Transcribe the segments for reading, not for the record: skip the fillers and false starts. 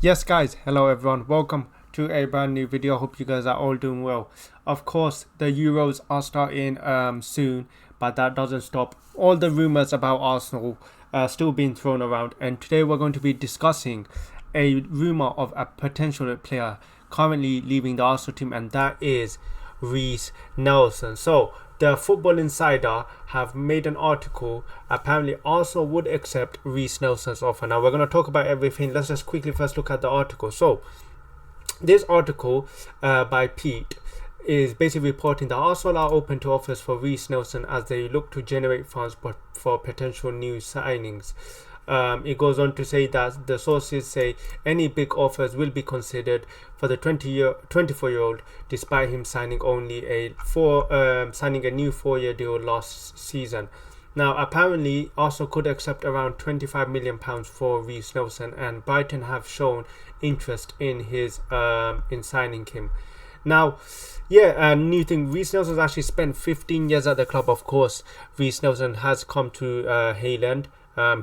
Yes guys, hello everyone, welcome to a brand new video. Hope you guys are all doing well. Of course, the Euros are starting soon, but that doesn't stop all the rumors about Arsenal still being thrown around, and today we're going to be discussing a rumor of a potential player currently leaving the Arsenal team, and that is Reiss Nelson. So the Football Insider have made an article. Apparently Arsenal would accept Reiss Nelson's offer. Now we're going to talk about everything. Let's just quickly first look at the article. So this article by Pete is basically reporting that Arsenal are open to offers for Reiss Nelson as they look to generate funds for potential new signings. It goes on to say that the sources say any big offers will be considered for the 24-year-old, despite him signing only a new 4-year deal last season. Now, apparently, Arsenal could accept around £25 million for Reiss Nelson, and Brighton have shown interest in his in signing him. Now, new thing, Reiss Nelson has actually spent 15 years at the club. Of course, Reiss Nelson has come to Hayland.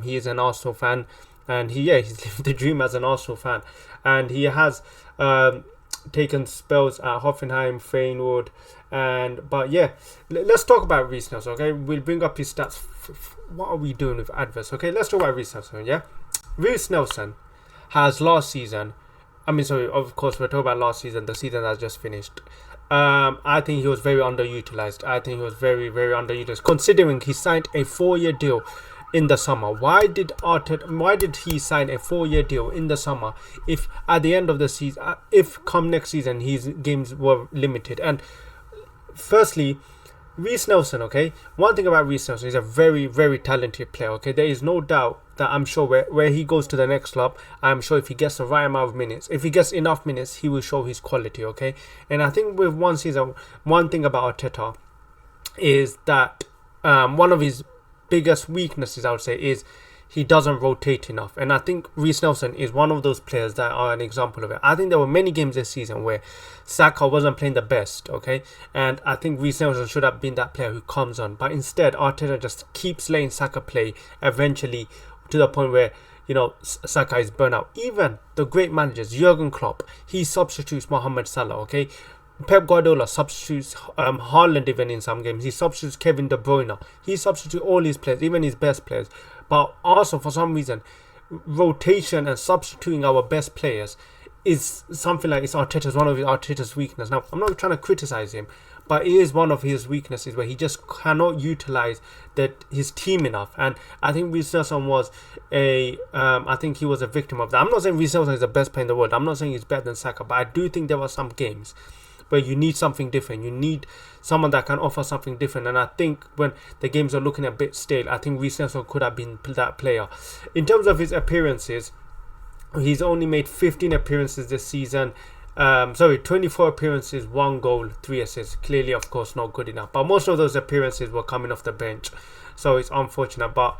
He is an Arsenal fan, and he's lived the dream as an Arsenal fan, and he has taken spells at Hoffenheim, Feyenoord, let's talk about Reiss Nelson. Okay, we'll bring up his stats. What are we doing with adverts? Okay, let's talk about Reiss Nelson. Reiss Nelson has last season. Of course, we're talking about last season, the season that's just finished. I think he was very underutilized. Considering he signed a 4-year deal in the summer. Why did he sign a 4-year deal in the summer if at the end of the season, if come next season his games were limited? And firstly, Reiss Nelson, okay, one thing about Reiss Nelson, he's a very, very talented player, okay. There is no doubt that I'm sure where he goes to the next club, I'm sure if he gets the right amount of minutes, if he gets enough minutes, he will show his quality, okay. And I think with one season, one thing about Arteta is that one of his biggest weaknesses, I would say, is he doesn't rotate enough. And I think Reiss Nelson is one of those players that are an example of it. I think there were many games this season where Saka wasn't playing the best, okay? And I think Reiss Nelson should have been that player who comes on. But instead, Arteta just keeps letting Saka play, eventually to the point where, Saka is burnt out. Even the great managers, Jurgen Klopp, he substitutes Mohamed Salah, okay? Pep Guardiola substitutes Haaland even in some games. He substitutes Kevin De Bruyne. He substitutes all his players, even his best players. But also, for some reason, rotation and substituting our best players is something like it's one of Arteta's weaknesses. Now, I'm not trying to criticize him, but it is one of his weaknesses where he just cannot utilize his team enough. And I think Reiss Nelson was I think he was a victim of that. I'm not saying Reiss Nelson is the best player in the world. I'm not saying he's better than Saka, but I do think there were some games where you need something different. You need someone that can offer something different. And I think when the games are looking a bit stale, I think Reiss Nelson could have been that player. In terms of his appearances, he's only made 15 appearances this season. 24 appearances, 1 goal, 3 assists. Clearly, of course, not good enough. But most of those appearances were coming off the bench. So it's unfortunate. But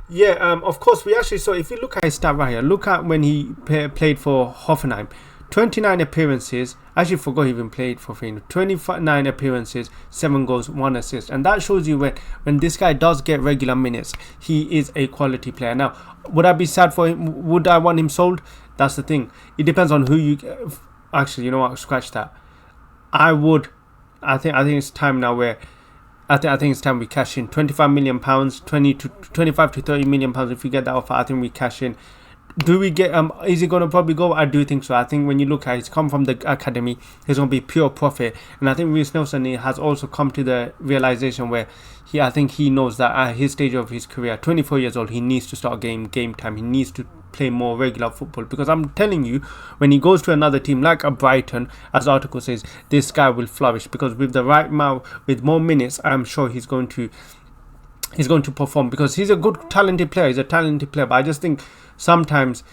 of course, we actually saw, if you look at his stat right here, look at when he played for Hoffenheim. 29 appearances, actually forgot he even played for Feyenoord. 29 appearances, 7 goals, 1 assist. And that shows you when this guy does get regular minutes, he is a quality player. Now, would I be sad for him? Would I want him sold? That's the thing. It depends on who you... Actually, you know what? Scratch that. I would. I think it's time now where... I think it's time we cash in. £25 million, 25 to 30 million pounds. If we get that offer, I think we cash in. Do we get is he going to probably go? I do think so. I think when you look at it, he's come from the academy, he's going to be pure profit. And I think Reiss Nelson has also come to the realization where I think he knows that at his stage of his career, 24 years old, he needs to start game time. He needs to play more regular football, because I'm telling you, when he goes to another team like a Brighton, as the article says, this guy will flourish, because with the right amount, with more minutes, I'm sure he's going to perform, because he's a good talented player. But I just think sometimes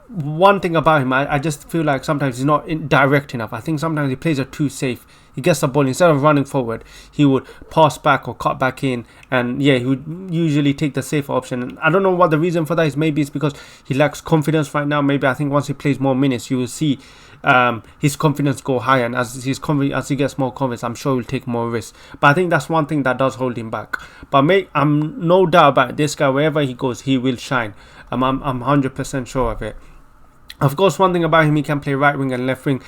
one thing about him, I just feel like sometimes he's not direct enough. I think sometimes he plays it too safe. He gets the ball, instead of running forward, he would pass back or cut back in, and he would usually take the safer option. And I don't know what the reason for that is. Maybe it's because he lacks confidence right now. Maybe I think once he plays more minutes, you will see his confidence go higher, and as he gets more confidence, I'm sure he'll take more risks. But I think that's one thing that does hold him back. But I'm no doubt about it, this guy, wherever he goes, he will shine. I'm 100% sure of it. Of course, one thing about him, he can play right wing and left wing.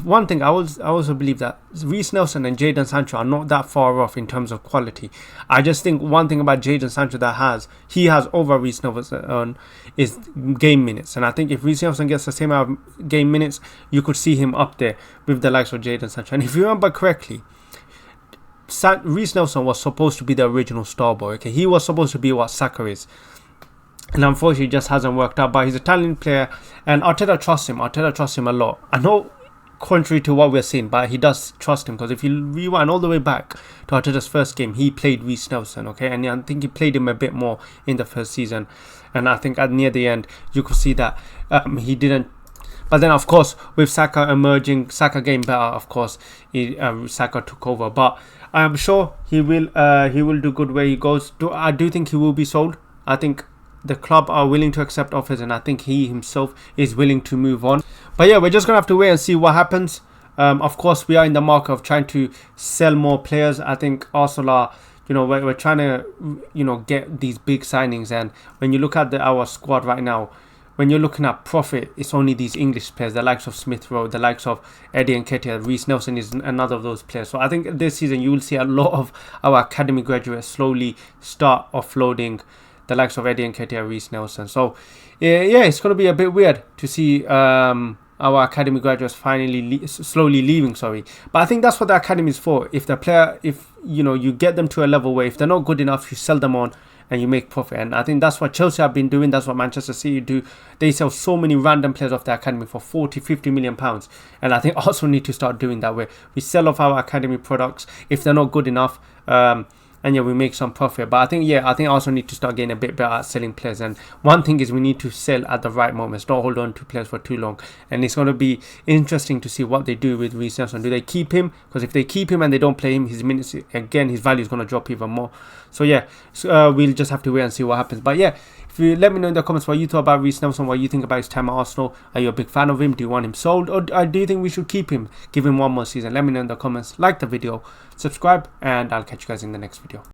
One thing I also believe that Reiss Nelson and Jadon Sancho are not that far off in terms of quality. I just think one thing about Jadon Sancho that he has over Reiss Nelson is game minutes. And I think if Reiss Nelson gets the same amount of game minutes, you could see him up there with the likes of Jadon Sancho. And if you remember correctly, Reiss Nelson was supposed to be the original star boy. Okay, he was supposed to be what Saka is. And unfortunately, it just hasn't worked out. But he's a talented player, and Arteta trusts him. Arteta trusts him a lot. I know, contrary to what we're seeing, but he does trust him, because if you rewind all the way back to Arteta's first game, he played Reiss Nelson, okay, and I think he played him a bit more in the first season. And I think near the end, you could see that he didn't. But then, of course, with Saka emerging, Saka getting better, of course, Saka took over. But I'm sure he will do good where he goes. I do think he will be sold. I think the club are willing to accept offers, and I think he himself is willing to move on. But yeah, we're just gonna have to wait and see what happens. Of course, we are in the market of trying to sell more players. I think Arsenal are, we're trying to, get these big signings. And when you look at our squad right now, when you're looking at profit, it's only these English players, the likes of Smith Rowe, the likes of Eddie Nketiah. Reiss Nelson is another of those players. So I think this season you will see a lot of our academy graduates slowly start offloading the likes of Eddie Nketiah, Reiss Nelson. So yeah, it's going to be a bit weird to see our academy graduates finally slowly leaving. But I think that's what the academy is for. If the player, you get them to a level where if they're not good enough, you sell them on and you make profit. And I think that's what Chelsea have been doing. That's what Manchester City do. They sell so many random players off the academy for 40-50 million pounds. And I think also need to start doing that, where we sell off our academy products if they're not good enough. And yeah, we make some profit. But I think I also need to start getting a bit better at selling players. And one thing is we need to sell at the right moments. Don't hold on to players for too long. And it's going to be interesting to see what they do with Reiss Nelson. Do they keep him? Because if they keep him and they don't play him, his minutes, again, his value is going to drop even more. So yeah, we'll just have to wait and see what happens. But yeah, if you let me know in the comments what you thought about Reiss Nelson, what you think about his time at Arsenal. Are you a big fan of him? Do you want him sold? Or do you think we should keep him? Give him one more season? Let me know in the comments. Like the video, subscribe, and I'll catch you guys in the next video.